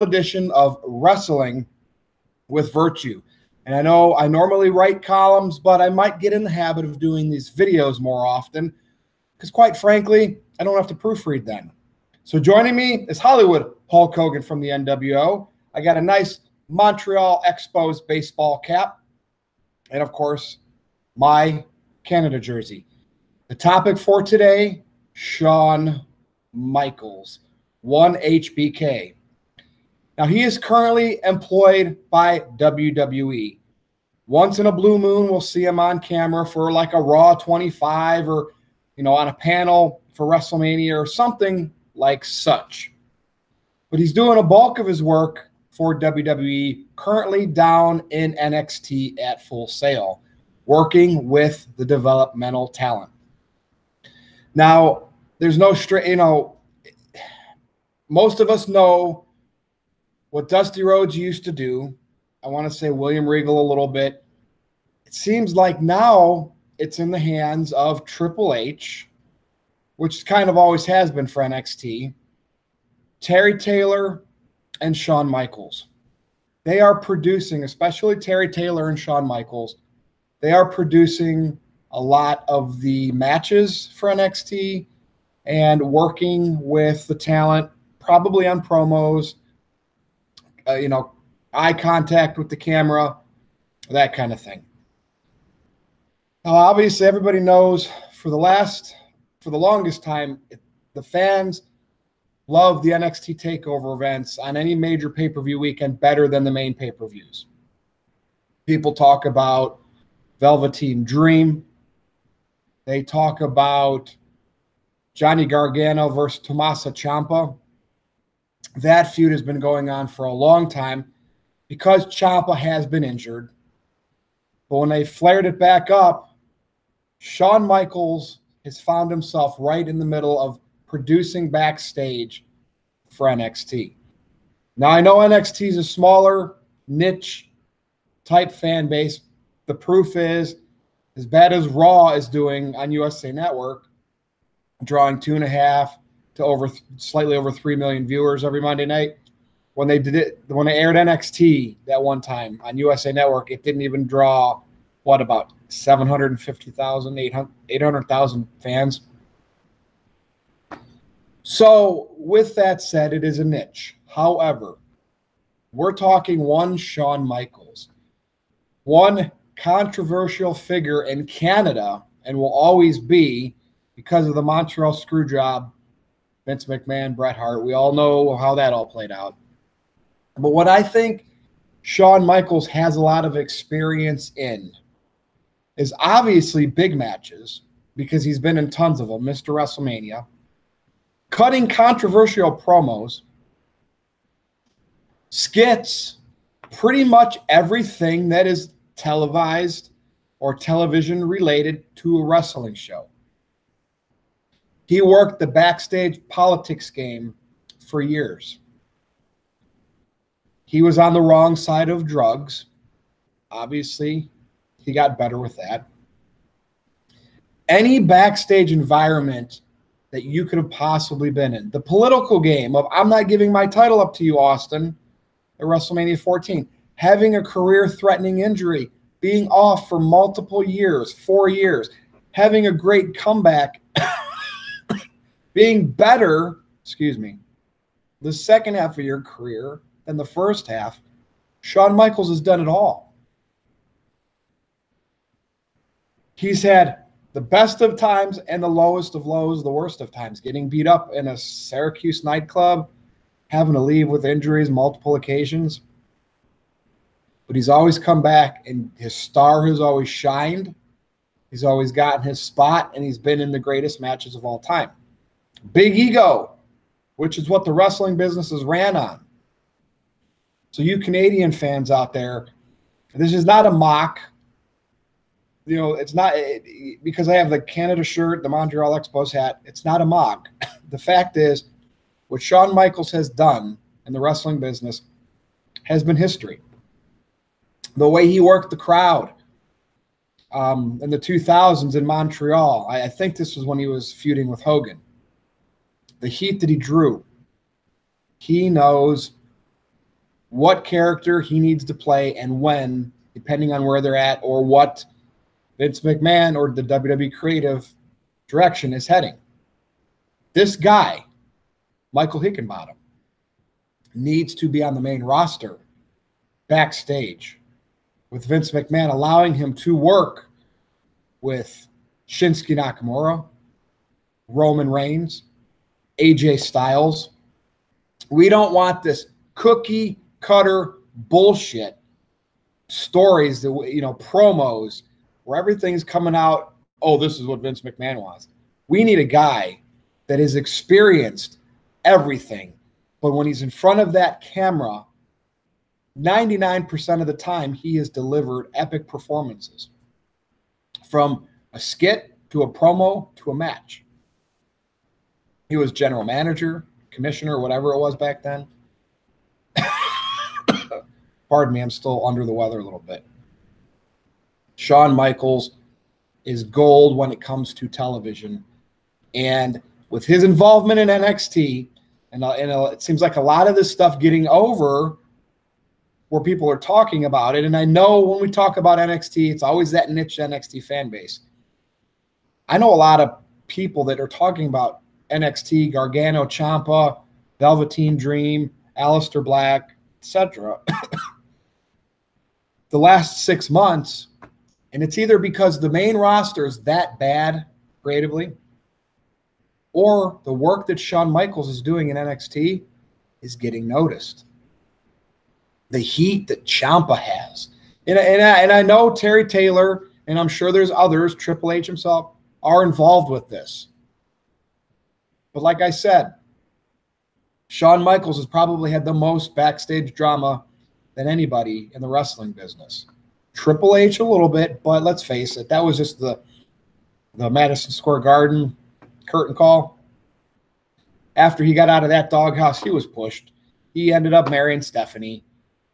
edition of Wrestling with Virtue. And I know I normally write columns, but I might get in the habit of doing these videos more often because, quite frankly, I don't have to proofread them. So joining me is Hollywood Hulk Hogan from the NWO. I got a nice Montreal Expos baseball cap and, of course, my Canada jersey. The topic for today, Shawn Michaels, one HBK. Now, he is currently employed by WWE. Once in a blue moon, we'll see him on camera for like a Raw 25 or, on a panel for WrestleMania or something like such. But he's doing a bulk of his work for WWE, currently down in NXT at Full Sail, working with the developmental talent. Now, there's no straight, most of us know what Dusty Rhodes used to do. I want to say William Regal a little bit. It seems like now it's in the hands of Triple H, which kind of always has been for NXT, Terry Taylor, and Shawn Michaels. They are producing, especially Terry Taylor and Shawn Michaels, they are producing a lot of the matches for NXT and working with the talent, probably on promos, eye contact with the camera, that kind of thing. Now, obviously, everybody knows for the longest time, the fans love the NXT TakeOver events on any major pay-per-view weekend better than the main pay-per-views. People talk about Velveteen Dream. They talk about Johnny Gargano versus Tommaso Ciampa. That feud has been going on for a long time because Ciampa has been injured. But when they flared it back up, Shawn Michaels has found himself right in the middle of producing backstage for NXT. Now, I know NXT is a smaller niche type fan base. The proof is, as bad as Raw is doing on USA Network, drawing 2.5 to slightly over 3 million viewers every Monday night. When they aired NXT that one time on USA Network, it didn't even draw about 750,000, 800,000 fans. So with that said, it is a niche. However, we're talking one Shawn Michaels, one controversial figure in Canada, and will always be because of the Montreal Screwjob, Vince McMahon, Bret Hart. We all know how that all played out. But what I think Shawn Michaels has a lot of experience in is obviously big matches, because he's been in tons of them, Mr. WrestleMania, cutting controversial promos, skits, pretty much everything that is televised or television related to a wrestling show. He worked the backstage politics game for years. He was on the wrong side of drugs. Obviously, he got better with that. Any backstage environment that you could have possibly been in. The political game of, I'm not giving my title up to you, Austin, at WrestleMania 14. Having a career-threatening injury, being off for multiple years, 4 years, having a great comeback, being better, the second half of your career than the first half. Shawn Michaels has done it all. He's had the best of times and the lowest of lows, the worst of times, getting beat up in a Syracuse nightclub, having to leave with injuries multiple occasions. But he's always come back, and his star has always shined. He's always gotten his spot, and he's been in the greatest matches of all time. Big ego, which is what the wrestling business is ran on. So you Canadian fans out there, this is not a mock. It's not because I have the Canada shirt, the Montreal Expos hat. It's not a mock. The fact is, what Shawn Michaels has done in the wrestling business has been history. The way he worked the crowd in the 2000s in Montreal, I think this was when he was feuding with Hogan. The heat that he drew, he knows what character he needs to play and when, depending on where they're at or what Vince McMahon or the WWE creative direction is heading. This guy, Michael Hickenbottom, needs to be on the main roster backstage with Vince McMahon, allowing him to work with Shinsuke Nakamura, Roman Reigns, AJ Styles. We don't want this cookie cutter bullshit stories that, promos where everything's coming out. Oh, this is what Vince McMahon wants. We need a guy that has experienced everything, but when he's in front of that camera, 99% of the time he has delivered epic performances, from a skit to a promo to a match. He was general manager, commissioner, whatever it was back then. Pardon me, I'm still under the weather a little bit. Shawn Michaels is gold when it comes to television. And with his involvement in NXT, and it seems like a lot of this stuff getting over where people are talking about it. And I know when we talk about NXT, it's always that niche NXT fan base. I know a lot of people that are talking about NXT, Gargano, Ciampa, Velveteen Dream, Aleister Black, etc. the last 6 months, and it's either because the main roster is that bad creatively, or the work that Shawn Michaels is doing in NXT is getting noticed. The heat that Ciampa has. And I know Terry Taylor, and I'm sure there's others, Triple H himself, are involved with this. But like I said, Shawn Michaels has probably had the most backstage drama than anybody in the wrestling business. Triple H a little bit, but let's face it, that was just the Madison Square Garden curtain call. After he got out of that doghouse, he was pushed. He ended up marrying Stephanie.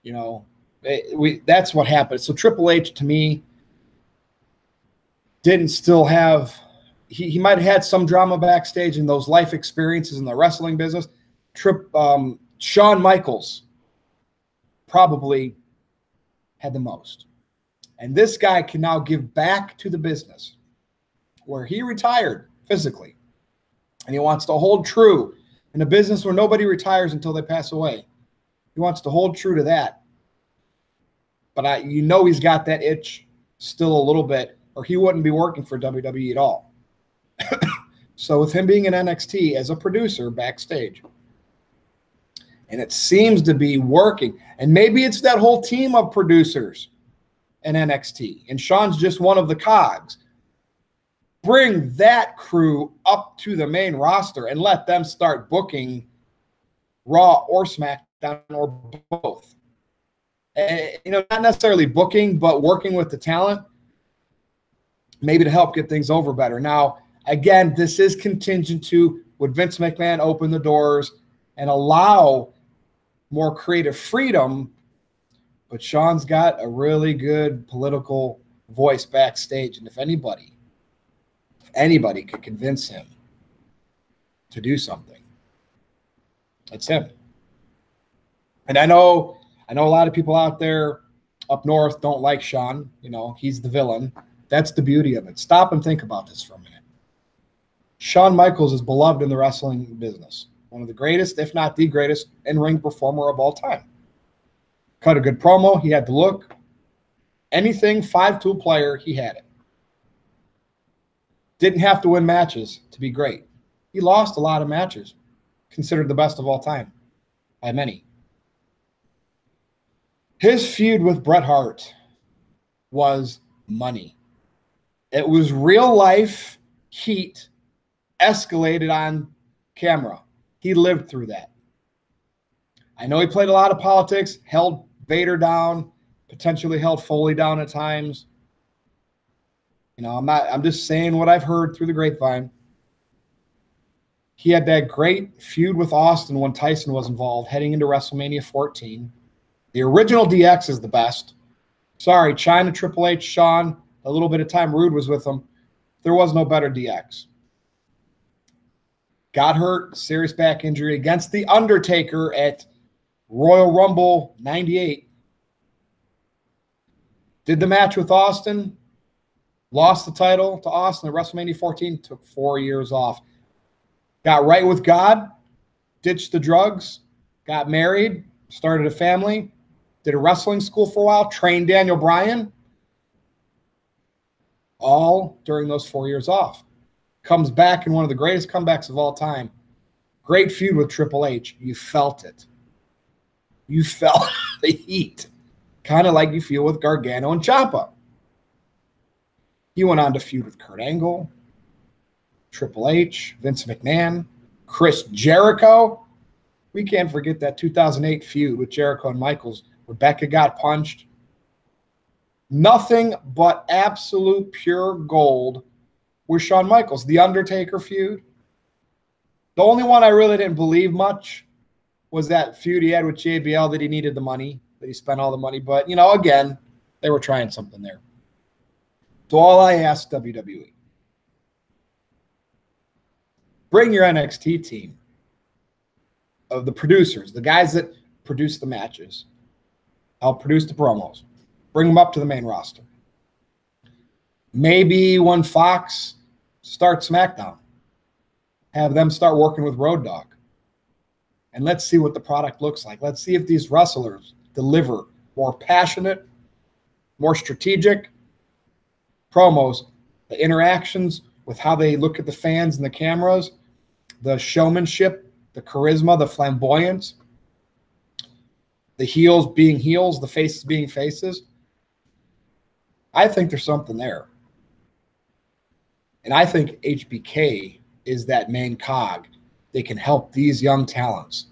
That's what happened. So Triple H, to me, didn't still have – he might have had some drama backstage in those life experiences in the wrestling business. Shawn Michaels probably had the most. And this guy can now give back to the business where he retired physically. And he wants to hold true in a business where nobody retires until they pass away. He wants to hold true to that. But he's got that itch still a little bit, or he wouldn't be working for WWE at all. So with him being in NXT as a producer backstage, and it seems to be working, and maybe it's that whole team of producers in NXT, and Shawn's just one of the cogs. Bring that crew up to the main roster and let them start booking Raw or SmackDown or both. Not necessarily booking, but working with the talent, maybe to help get things over better. Now, again, this is contingent to would Vince McMahon open the doors and allow more creative freedom, but Shawn's got a really good political voice backstage, and if anybody could convince him to do something, it's him. And I know a lot of people out there up north don't like Shawn. He's the villain. That's the beauty of it. Stop and think about this for a minute. Shawn Michaels is beloved in the wrestling business. One of the greatest, if not the greatest, in-ring performer of all time. Cut a good promo. He had the look. Anything 5-tool player, he had it. Didn't have to win matches to be great. He lost a lot of matches. Considered the best of all time by many. His feud with Bret Hart was money. It was real life heat escalated on camera. He lived through that. I know he played a lot of politics, held Vader down, potentially held Foley down at times. I'm just saying what I've heard through the grapevine. He had that great feud with Austin when Tyson was involved heading into WrestleMania 14. The original DX is the best. Sorry, China, Triple H, Shawn, a little bit of time Rude was with them. There was no better DX. Got hurt, serious back injury against The Undertaker at Royal Rumble 98. Did the match with Austin. Lost the title to Austin at WrestleMania 14. Took 4 years off. Got right with God. Ditched the drugs. Got married. Started a family. Did a wrestling school for a while. Trained Daniel Bryan. All during those 4 years off. Comes back in one of the greatest comebacks of all time. Great feud with Triple H. You felt it. You felt the heat. Kind of like you feel with Gargano and Ciampa. He went on to feud with Kurt Angle, Triple H, Vince McMahon, Chris Jericho. We can't forget that 2008 feud with Jericho and Michaels. Rebecca got punched. Nothing but absolute pure gold with Shawn Michaels. The Undertaker feud. The only one I really didn't believe much was that feud he had with JBL, that he needed the money, that he spent all the money. But, you know, again, they were trying something there. So all I ask WWE, bring your NXT team of the producers, the guys that produce the matches, help produce the promos, bring them up to the main roster. Maybe when Fox starts SmackDown, have them start working with Road Dogg. And let's see what the product looks like. Let's see if these wrestlers deliver more passionate, more strategic promos, the interactions with how they look at the fans and the cameras, the showmanship, the charisma, the flamboyance, the heels being heels, the faces being faces. I think there's something there. And I think HBK is that main cog. They can help these young talents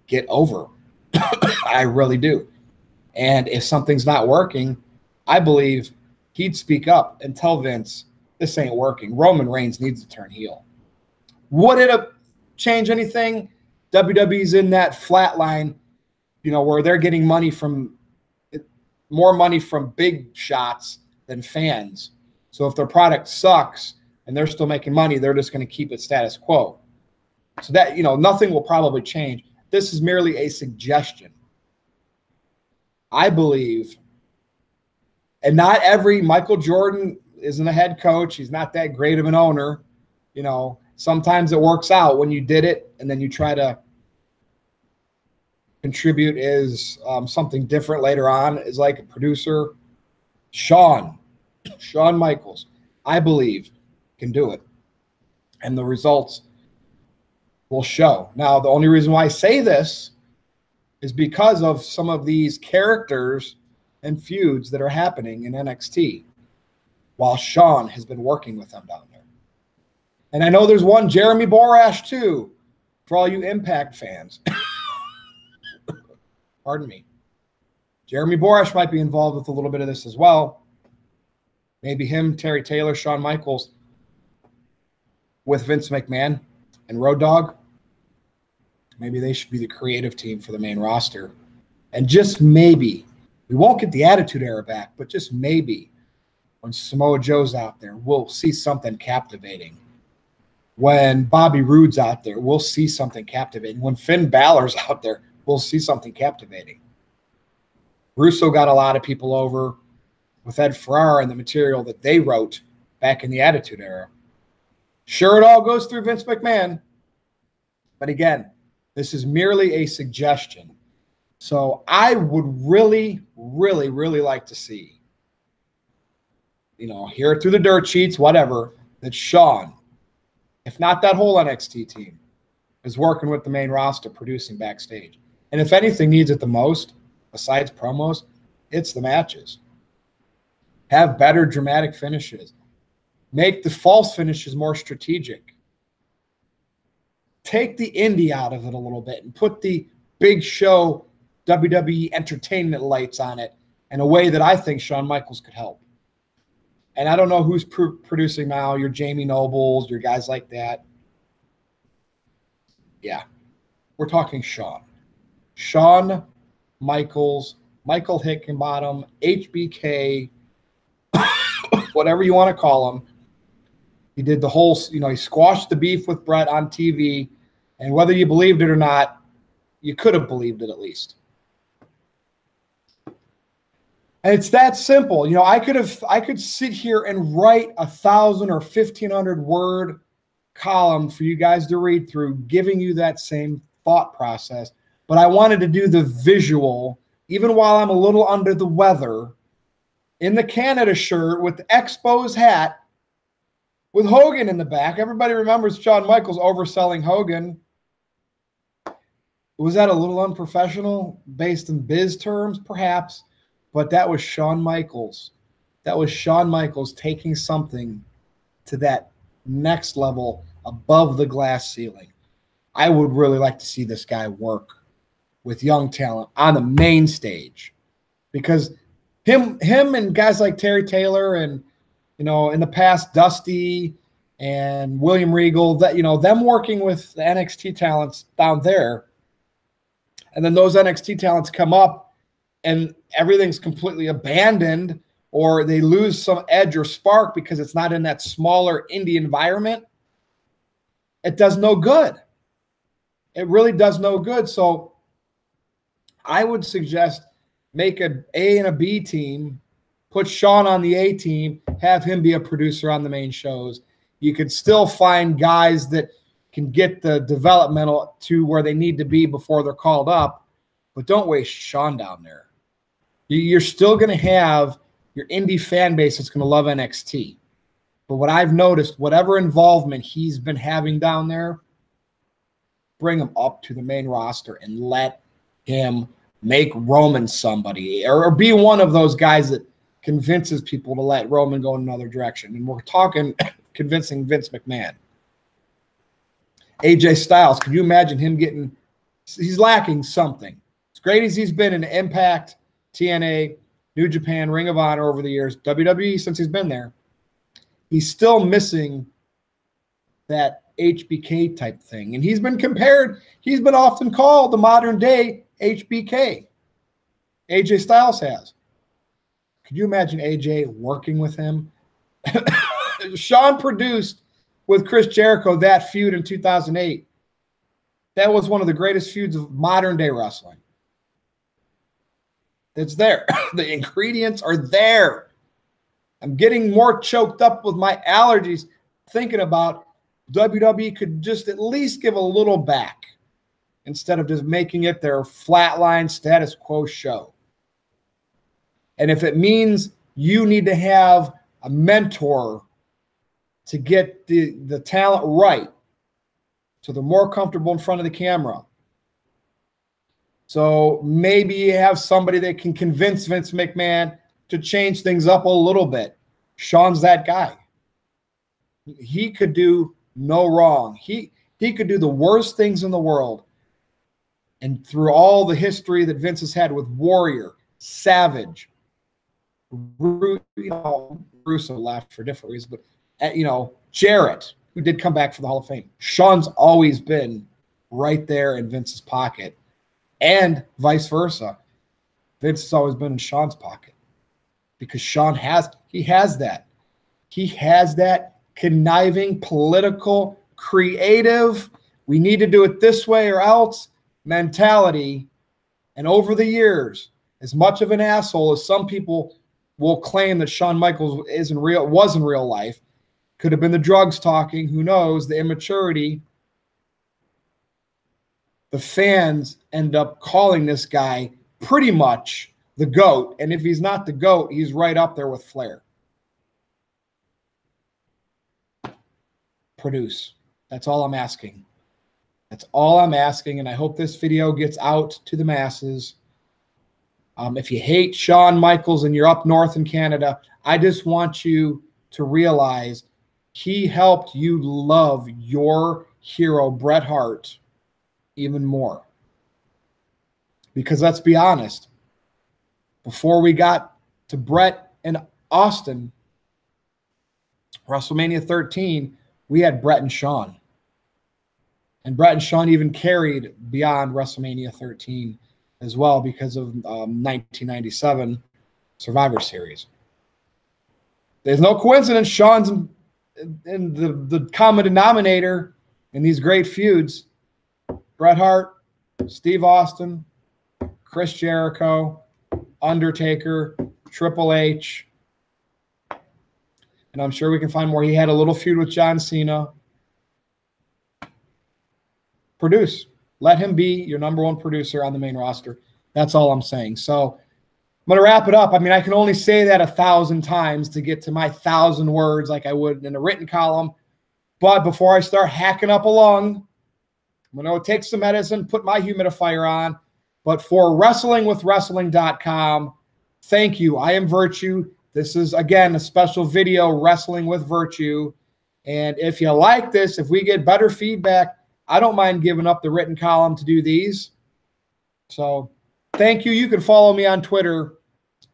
get over. I really do. And if something's not working, I believe he'd speak up and tell Vince, this ain't working. Roman Reigns needs to turn heel. Would it change anything? WWE's in that flat line, you know, where they're getting money from more money from big shots than fans. So if their product sucks and they're still making money, they're just going to keep it status quo. So that, you know, nothing will probably change. This is merely a suggestion. I believe, and not every Michael Jordan isn't a head coach. He's not that great of an owner. You know, sometimes it works out when you did it and then you try to contribute as something different later on, as like a producer. Shawn Michaels, I believe, can do it. And the results will show. Now, the only reason why I say this is because of some of these characters and feuds that are happening in NXT while Shawn has been working with them down there. And I know there's one Jeremy Borash too, for all you Impact fans. Pardon me. Jeremy Borash might be involved with a little bit of this as well. Maybe him, Terry Taylor, Shawn Michaels with Vince McMahon and Road Dogg. Maybe they should be the creative team for the main roster. And just maybe, we won't get the Attitude Era back, but just maybe when Samoa Joe's out there, we'll see something captivating. When Bobby Roode's out there, we'll see something captivating. When Finn Balor's out there, we'll see something captivating. Russo got a lot of people over with Ed Ferrara and the material that they wrote back in the Attitude Era. Sure, it all goes through Vince McMahon. But again, this is merely a suggestion. So I would really, really, really like to see, you know, hear it through the dirt sheets, whatever, that Shawn, if not that whole NXT team, is working with the main roster, producing backstage. And if anything needs it the most, besides promos, it's the matches. Have better dramatic finishes. Make the false finishes more strategic. Take the indie out of it a little bit and put the big show WWE entertainment lights on it in a way that I think Shawn Michaels could help. And I don't know who's producing now, your Jamie Nobles, your guys like that. Yeah, we're talking Shawn. Shawn Michaels, Michael Hickenbottom, HBK, whatever you want to call him. He did the whole, you know, he squashed the beef with Brett on TV. And whether you believed it or not, You could have believed it at least. And it's that simple. You know, I could sit here and write 1,000 or 1,500 word column for you guys to read through, giving you that same thought process. But I wanted to do the visual, even while I'm a little under the weather, in the Canada shirt with the Expos hat, with Hogan in the back. Everybody remembers Shawn Michaels overselling Hogan. Was that a little unprofessional based in biz terms? Perhaps. But that was Shawn Michaels. That was Shawn Michaels taking something to that next level above the glass ceiling. I would really like to see this guy work with young talent on the main stage, because him and guys like Terry Taylor and, you know, in the past, Dusty and William Regal, that, you know, them working with the NXT talents down there, and then those NXT talents come up and everything's completely abandoned, or they lose some edge or spark because it's not in that smaller indie environment. It does no good. It really does no good. So I would suggest make an A and a B team, put Shawn on the A team, have him be a producer on the main shows. You could still find guys that can get the developmental to where they need to be before they're called up, but don't waste Shawn down there. You're still going to have your indie fan base that's going to love NXT. But what I've noticed, whatever involvement he's been having down there, bring him up to the main roster and let him make Roman somebody, or be one of those guys that convinces people to let Roman go in another direction. And we're talking convincing Vince McMahon. AJ Styles, can you imagine him getting – he's lacking something. As great as he's been in Impact, TNA, New Japan, Ring of Honor over the years, WWE since he's been there, he's still missing that HBK type thing. And he's been compared – he's been often called the modern-day HBK. AJ Styles has. Could you imagine AJ working with him? Shawn produced with Chris Jericho that feud in 2008. That was one of the greatest feuds of modern-day wrestling. It's there. The ingredients are there. I'm getting more choked up with my allergies thinking about WWE could just at least give a little back instead of just making it their flatline status quo show. And if it means you need to have a mentor to get the talent right, so they're more comfortable in front of the camera. So maybe you have somebody that can convince Vince McMahon to change things up a little bit. Shawn's that guy. He could do no wrong. He could do the worst things in the world. And through all the history that Vince has had with Warrior, Savage, Russo left for different reasons, but Jarrett, who did come back for the Hall of Fame. Shawn's always been right there in Vince's pocket, and vice versa. Vince has always been in Shawn's pocket because Shawn has that. He has that conniving, political, creative, we need to do it this way or else mentality. And over the years, as much of an asshole as some people will claim that Shawn Michaels was in real life, could have been the drugs talking, who knows, the immaturity. The fans end up calling this guy pretty much the GOAT. And if he's not the GOAT, he's right up there with Flair. Produce. That's all I'm asking. That's all I'm asking, and I hope this video gets out to the masses. If you hate Shawn Michaels and you're up north in Canada, I just want you to realize he helped you love your hero, Bret Hart, even more. Because let's be honest, before we got to Bret and Austin, WrestleMania 13, we had Bret and Shawn. And Bret and Shawn even carried beyond WrestleMania 13 as well because of 1997 Survivor Series. There's no coincidence Shawn's in the common denominator in these great feuds. Bret Hart, Steve Austin, Chris Jericho, Undertaker, Triple H, and I'm sure we can find more. He had a little feud with John Cena. Produce. Let him be your number one producer on the main roster. That's all I'm saying. So I'm going to wrap it up. I mean, I can only say that 1,000 times to get to my 1,000 words like I would in a written column. But before I start hacking up a lung, I'm going to take some medicine, put my humidifier on. But for WrestlingWithWrestling.com, thank you. I am Virtue. This is, again, a special video, Wrestling with Virtue. And if you like this, if we get better feedback, I don't mind giving up the written column to do these. So thank you. You can follow me on Twitter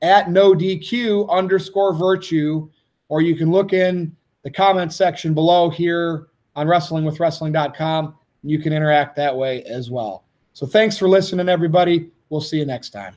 at NoDQ_Virtue, or you can look in the comment section below here on WrestlingWithWrestling.com. You can interact that way as well. So thanks for listening, everybody. We'll see you next time.